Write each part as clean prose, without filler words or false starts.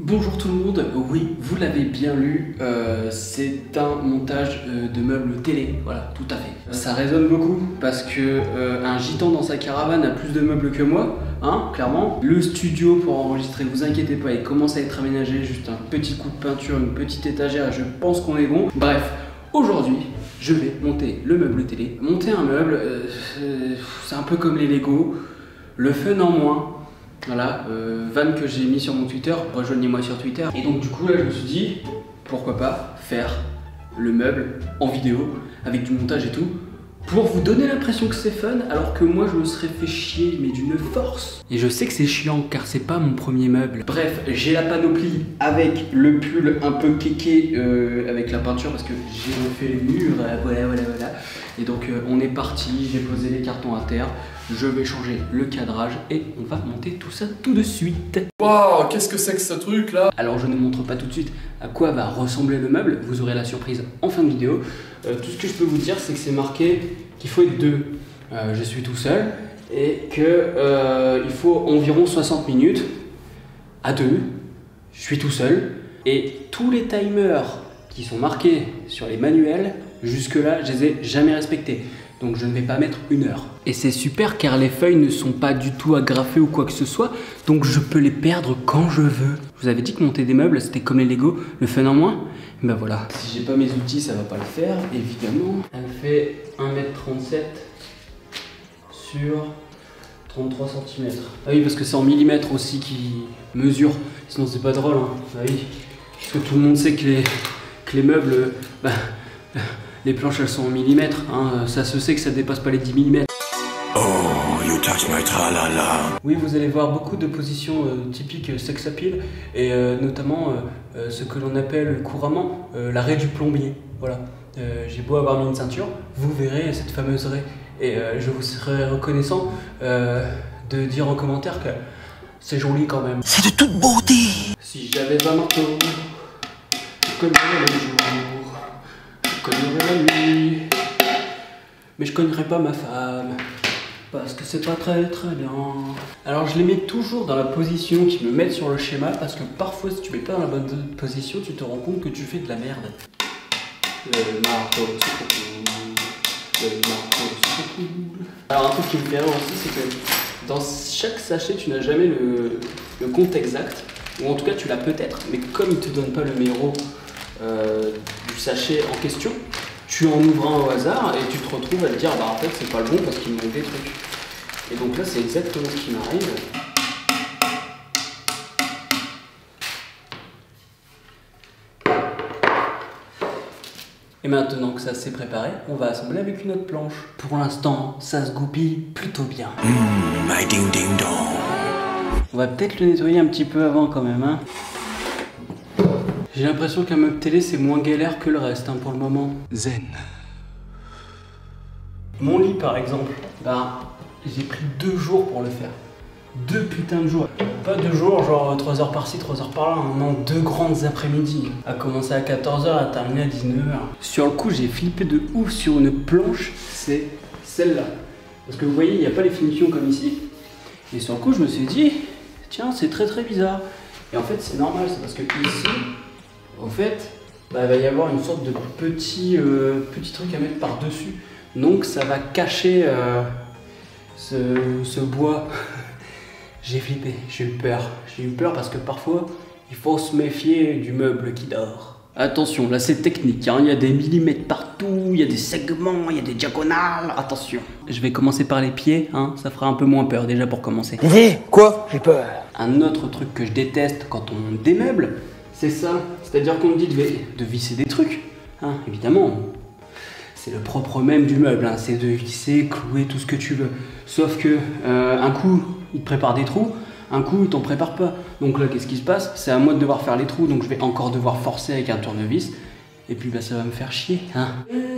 Bonjour tout le monde, oui, vous l'avez bien lu, c'est un montage de meubles télé, voilà, tout à fait. Ça résonne beaucoup parce que un gitan dans sa caravane a plus de meubles que moi, hein, clairement. Le studio pour enregistrer, vous inquiétez pas, il commence à être aménagé, juste un petit coup de peinture, une petite étagère et je pense qu'on est bon. Bref, aujourd'hui, je vais monter le meuble télé. Monter un meuble, c'est un peu comme les Lego, le fun en moins. Voilà, van que j'ai mis sur mon Twitter, rejoignez-moi sur Twitter. Et donc du coup là je me suis dit, pourquoi pas faire le meuble en vidéo, avec du montage et tout, pour vous donner l'impression que c'est fun, alors que moi je me serais fait chier, mais d'une force. Et je sais que c'est chiant, car c'est pas mon premier meuble. Bref, j'ai la panoplie avec le pull un peu kéké, avec la peinture, parce que j'ai refait les murs, voilà. Et donc on est parti, j'ai posé les cartons à terre, je vais changer le cadrage et on va monter tout ça tout de suite. Waouh, qu'est-ce que c'est que ce truc là? Alors je ne montre pas tout de suite à quoi va ressembler le meuble, vous aurez la surprise en fin de vidéo. Tout ce que je peux vous dire, c'est que c'est marqué qu'il faut être deux. Je suis tout seul et que il faut environ 60 minutes à deux. Je suis tout seul et tous les timers qui sont marqués sur les manuels, jusque là, je les ai jamais respectés. Donc je ne vais pas mettre 1 heure. Et c'est super car les feuilles ne sont pas du tout agrafées ou quoi que ce soit, donc je peux les perdre quand je veux. Je vous avais dit que monter des meubles c'était comme les Lego, le fun en moins. Ben voilà. Si j'ai pas mes outils, ça va pas le faire, évidemment. Elle fait 1,37 m sur 33 cm. Ah oui, parce que c'est en millimètres aussi qui mesure, sinon c'est pas drôle, hein. Ah oui. Parce que tout le monde sait que les meubles, les planches elles sont en millimètres, hein. Ça se sait que ça dépasse pas les 10 mm. Oh, you touch my tralala. Oui, vous allez voir beaucoup de positions typiques sex appeal et notamment ce que l'on appelle couramment l'arrêt du plombier. Voilà. J'ai beau avoir mis une ceinture, vous verrez cette fameuse raie et je vous serai reconnaissant de dire en commentaire que c'est joli quand même. C'est de toute beauté. Si j'avais un marteau, je cognerais le jour, je cognerais la nuit, mais je cognerais pas ma femme. Parce que c'est pas très bien. Alors je les mets toujours dans la position qu'ils me mettent sur le schéma, parce que parfois si tu mets pas dans la bonne position, tu te rends compte que tu fais de la merde. Le marteau, c'est trop cool. Le marteau, c'est trop cool. Alors un truc qui me fait rire aussi, c'est que dans chaque sachet, tu n'as jamais le compte exact, ou en tout cas tu l'as peut-être, mais comme il te donne pas le numéro du sachet en question, tu en ouvres un au hasard et tu te retrouves à te dire bah en fait c'est pas le bon parce qu'il me manque des trucs. Et donc là c'est exactement ce qui m'arrive. Et maintenant que ça s'est préparé, on va assembler avec une autre planche. Pour l'instant, ça se goupille plutôt bien. My ding ding dong. On va peut-être le nettoyer un petit peu avant quand même, hein. J'ai l'impression qu'un meuble télé c'est moins galère que le reste, hein, pour le moment. Zen. Mon lit par exemple, bah j'ai pris 2 jours pour le faire. 2 putains de jours. Pas 2 jours, genre 3 heures par-ci, 3 heures par-là. Non, 2 grandes après-midi. À commencer à 14 h, à terminer à 19 h. Sur le coup, j'ai flippé de ouf sur une planche, c'est celle-là. Parce que vous voyez, il n'y a pas les finitions comme ici. Et sur le coup, je me suis dit, tiens, c'est très bizarre. Et en fait, c'est normal, c'est parce que ici, en fait, bah, il va y avoir une sorte de petit truc à mettre par-dessus. Donc ça va cacher ce bois. J'ai flippé, j'ai eu peur. J'ai eu peur parce que parfois, il faut se méfier du meuble qui dort. Attention, là c'est technique, hein. Il y a des millimètres partout, il y a des segments, il y a des diagonales. Attention. Je vais commencer par les pieds, hein. Ça fera un peu moins peur déjà pour commencer. Quoi? J'ai peur. Un autre truc que je déteste quand on démeuble, c'est ça. C'est-à-dire qu'on me dit de visser des trucs, hein, évidemment. C'est le propre même du meuble, hein, c'est de visser, clouer, tout ce que tu veux. Sauf que un coup, il te prépare des trous, un coup, il t'en prépare pas. Donc là, qu'est-ce qui se passe? C'est à moi de devoir faire les trous, donc je vais encore devoir forcer avec un tournevis. Et puis bah, ça va me faire chier, hein.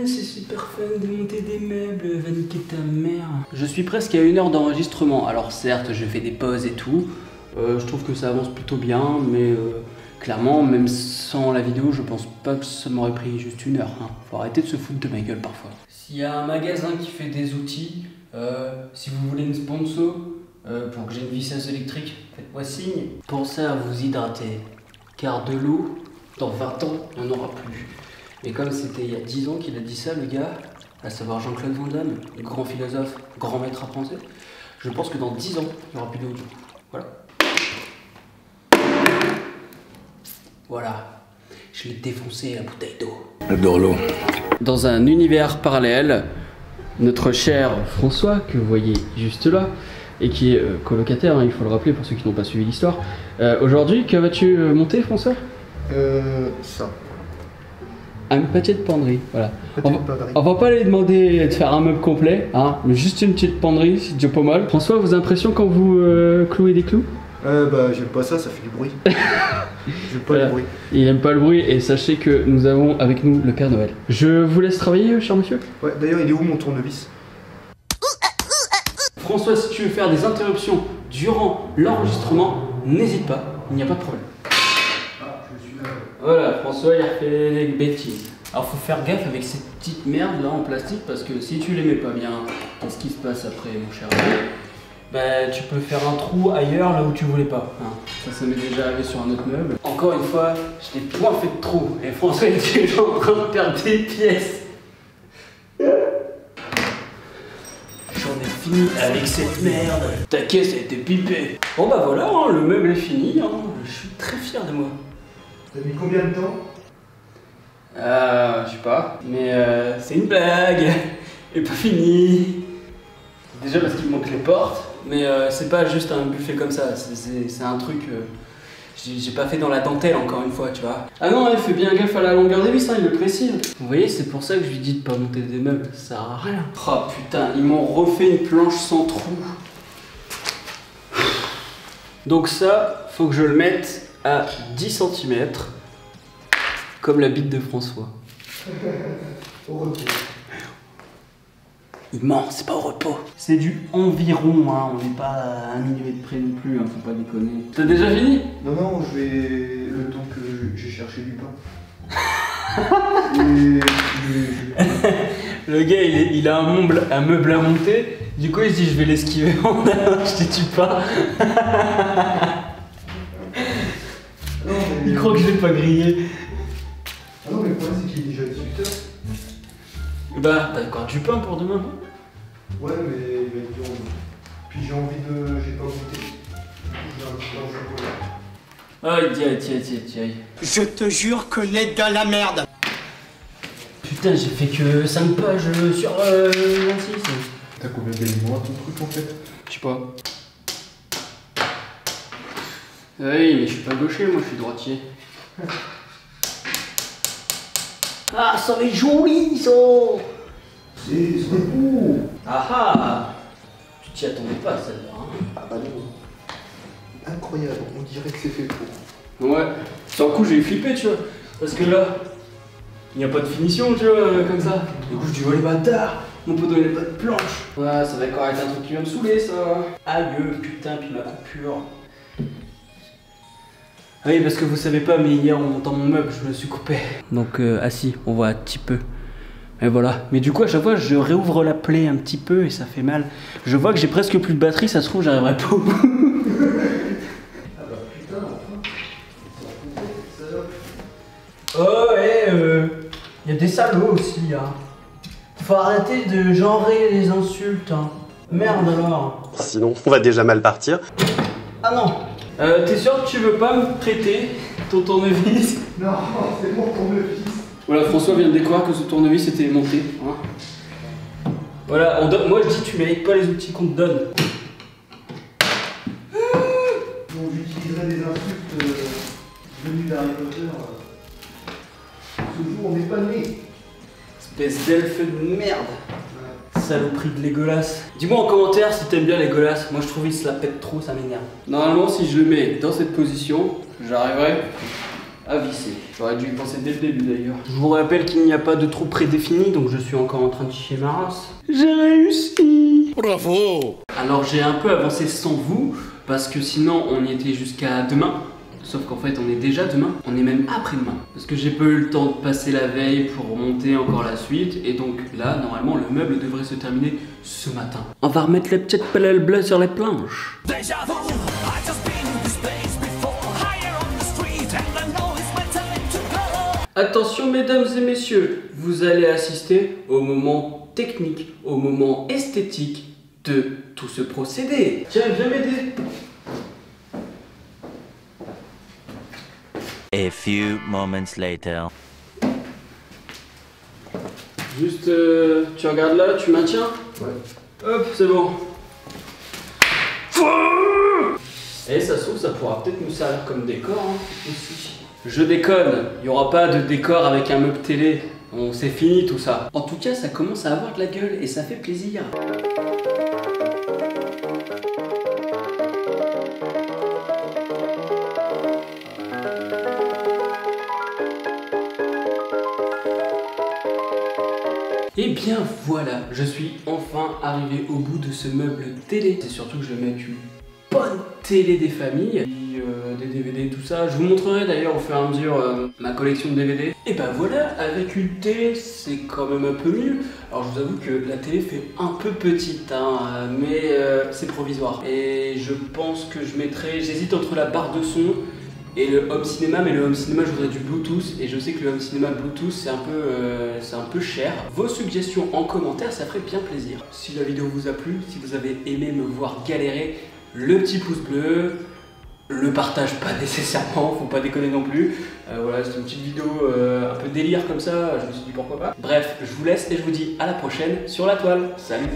C'est super fun de monter des meubles, va niquer ta mère. Je suis presque à 1 heure d'enregistrement. Alors certes, je fais des pauses et tout. Je trouve que ça avance plutôt bien, mais clairement, même sans la vidéo, je pense pas que ça m'aurait pris juste 1 heure, hein. Faut arrêter de se foutre de ma gueule parfois. S'il y a un magasin qui fait des outils, si vous voulez une sponsor pour que j'ai une visseuse électrique, faites-moi signe. Pensez à vous hydrater. car de l'eau, dans 20 ans, il n'y en aura plus. Et comme c'était il y a 10 ans qu'il a dit ça, le gars, à savoir Jean-Claude Van Damme, grand philosophe, grand maître à penser, je pense que dans 10 ans, il n'y aura plus d'eau. Voilà. Voilà. Je l'ai défoncé la bouteille d'eau. J'adore l'eau. Dans un univers parallèle, notre cher François, que vous voyez juste là, et qui est colocataire, hein, il faut le rappeler pour ceux qui n'ont pas suivi l'histoire. Aujourd'hui, que vas-tu monter, François? Ça. Un pâtier de penderie, voilà. On va pas lui demander de faire un meuble complet, hein, mais juste une petite penderie, c'est déjà pas mal. François, vos impressions quand vous clouez des clous? Bah j'aime pas ça, ça fait du bruit. J'aime pas le bruit. Il aime pas le bruit et sachez que nous avons avec nous le Père Noël. Je vous laisse travailler, cher monsieur. Ouais, d'ailleurs il est où mon tournevis? François, si tu veux faire des interruptions durant l'enregistrement, n'hésite pas, il n'y a pas de problème. Ah, je suis là. Voilà, François il a fait des bêtises. Alors faut faire gaffe avec ces petites merdes là en plastique parce que si tu les mets pas bien, qu'est-ce qui se passe après mon cher ami? Bah, tu peux faire un trou ailleurs là où tu voulais pas. Hein. Ça m'est déjà arrivé sur un autre meuble. Encore une fois, je n'ai point fait de trou. Et François était déjà en train de perdre des pièces. J'en ai fini avec cette merde. Ta caisse a été pipée. Bon bah voilà, hein, le meuble est fini. Hein. Je suis très fier de moi. T'as mis combien de temps? Je sais pas. Mais c'est une blague. Et pas fini. Déjà parce qu'il me manque les portes. Mais c'est pas juste un buffet comme ça, c'est un truc... j'ai pas fait dans la dentelle encore une fois, tu vois. Ah non, il fait bien gaffe à la longueur des vis, hein, il le précise. Vous voyez, c'est pour ça que je lui dis de pas monter des meubles, ça sert à rien. Oh putain, ils m'ont refait une planche sans trou. Donc ça, faut que je le mette à 10 cm, comme la bite de François. Au repos. Il ment, c'est pas au repos. C'est du environ, hein, on n'est pas à 1 millimètre près non plus, hein, faut pas déconner. T'as déjà fini? Non, je vais... le temps que j'ai cherché du pain. Le gars, il a un meuble à monter, du coup il se dit je vais l'esquiver en allant acheter du pain. Il croit que je l'ai pas grillé. Ah non, mais le problème c'est qu'il est déjà 18h. Bah, t'as encore du pain pour demain, non? Ouais, mais il va être dur. Puis j'ai envie de... j'ai pas goûté. J'ai un petit peu au chocolat. Ah, tiens. Je te jure que n'est de la merde. Putain, j'ai fait que 5 pages sur 26. T'as combien d'éléments à ton truc en fait? Je sais pas. Oui, mais je suis pas gaucher, moi je suis droitier. Ah, ça va être joli ça! C'est beau! Ah ah! Tu t'y attendais pas celle-là, hein? Ah bah non. Incroyable, on dirait que c'est fait pour. Ouais, sur le coup j'ai flippé, tu vois, parce que là, il n'y a pas de finition, tu vois, comme ça. Du coup je dis, oh les bâtards, mon poteau il a pas de planche. Ouais, ça va encore être un truc qui va me saouler, ça. Aïe, putain, puis ma coupure. Ah oui, parce que vous savez pas, mais hier en montant mon meuble, je me suis coupé. Donc assis, on voit un petit peu. Et voilà. Mais du coup, à chaque fois, je réouvre la plaie un petit peu et ça fait mal. Je vois que j'ai presque plus de batterie, ça se trouve, j'arriverai pas au bout. Ah bah putain, enfin. Oh, y a des salauds aussi, hein. Faut arrêter de genrer les insultes, hein. Merde alors. Sinon, on va déjà mal partir. Ah non. T'es sûr que tu veux pas me prêter ton tournevis? Non, c'est mon tournevis. Voilà, François vient de découvrir que ce tournevis était monté. Hein. Voilà, moi je dis tu mérites pas les outils qu'on te donne. Donc j'utiliserai des insultes venues d'Harry Potter. Ce jour on n'est pas né. Espèce d'elfe de merde. Saloperie de Legolas. Dis-moi en commentaire si t'aimes bien Legolas. Moi je trouve qu'il se la pète trop, ça m'énerve. Normalement si je le mets dans cette position, j'arriverai à visser. J'aurais dû y penser dès le début d'ailleurs. Je vous rappelle qu'il n'y a pas de trou prédéfini, donc je suis encore en train de chier ma race. J'ai réussi! Bravo! Alors j'ai un peu avancé sans vous, parce que sinon on y était jusqu'à demain. Sauf qu'en fait on est déjà demain, on est même après-demain. Parce que j'ai pas eu le temps de passer la veille pour monter encore la suite. Et donc là, normalement, le meuble devrait se terminer ce matin. On va remettre les petites pelles bleues sur les planches. Attention mesdames et messieurs, vous allez assister au moment technique, au moment esthétique de tout ce procédé. Tiens, viens m'aider. A few moments later. Juste, tu regardes là, tu maintiens? Ouais. Hop, c'est bon. Et ça se trouve, ça pourra peut-être nous servir comme décor hein, aussi. Je déconne, il n'y aura pas de décor avec un meuble télé. Bon, c'est fini tout ça. En tout cas, ça commence à avoir de la gueule et ça fait plaisir. Et bien voilà, je suis enfin arrivé au bout de ce meuble télé. C'est surtout que je vais mettre une bonne télé des familles, des DVD, tout ça. Je vous montrerai d'ailleurs au fur et à mesure ma collection de DVD. Et ben voilà, avec une télé, c'est quand même un peu mieux. Alors je vous avoue que la télé fait un peu petite, hein, mais c'est provisoire. Et je pense que je mettrai, j'hésite entre la barre de son et le home cinéma, mais le home cinéma je voudrais du Bluetooth et je sais que le home cinéma Bluetooth c'est un peu cher. Vos suggestions en commentaire, ça ferait bien plaisir. Si la vidéo vous a plu, si vous avez aimé me voir galérer, le petit pouce bleu, le partage pas nécessairement, faut pas déconner non plus. Voilà, c'est une petite vidéo un peu délire comme ça, je me suis dit pourquoi pas. Bref, je vous laisse et je vous dis à la prochaine sur la toile. Salut!